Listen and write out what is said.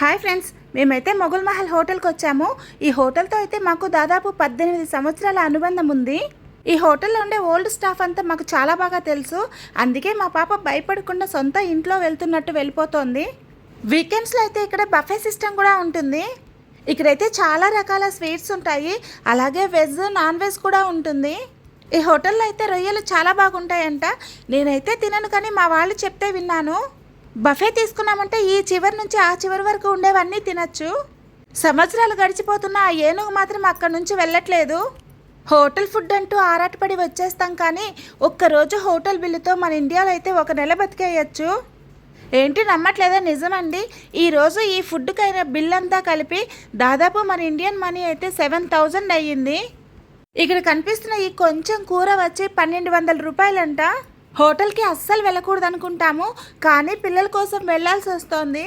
Hi friends, మేమైతే మొగుల్ మహల్ హోటల్కి వచ్చాము. ఈ హోటల్తో అయితే మాకు దాదాపు 18 సంవత్సరాల అనుబంధం ఉంది. ఈ హోటల్లో ఉండే ఓల్డ్ స్టాఫ్ అంతా మాకు చాలా బాగా తెలుసు. అందుకే మా పాప భయపడకుండా సొంత ఇంట్లో వెళ్తున్నట్టు వెళ్ళిపోతుంది. వీకెండ్స్లో అయితే ఇక్కడ బఫే సిస్టమ్ కూడా ఉంటుంది. ఇక్కడైతే చాలా రకాల స్వీట్స్ ఉంటాయి, అలాగే వెజ్ నాన్ వెజ్ కూడా ఉంటుంది. ఈ హోటల్లో అయితే రొయ్యలు చాలా బాగుంటాయంట. నేనైతే తినను, కానీ మా వాళ్ళు చెప్తే విన్నాను. బఫే తీసుకున్నామంటే ఈ చివరి నుంచి ఆ చివరి వరకు ఉండేవన్నీ తినచ్చు. సంవత్సరాలు గడిచిపోతున్న ఆ ఏనుగు మాత్రం అక్కడి నుంచి వెళ్ళట్లేదు. హోటల్ ఫుడ్ అంటూ ఆరాటపడి వచ్చేస్తాం, కానీ ఒక్కరోజు హోటల్ బిల్లుతో మన ఇండియాలో అయితే 1 నెల బతికేయచ్చు. ఏంటి నమ్మట్లేదా? నిజమండి. ఈరోజు ఈ ఫుడ్కైన బిల్ అంతా కలిపి దాదాపు మన ఇండియన్ మనీ అయితే 7,000 అయ్యింది. ఇక్కడ కనిపిస్తున్న ఈ కొంచెం కూర వచ్చి 1,200 రూపాయలంట. హోటల్కి అస్సలు వెళ్ళకూడదు అనుకుంటాము, కానీ పిల్లల కోసం వెళ్ళాల్సి వస్తుంది.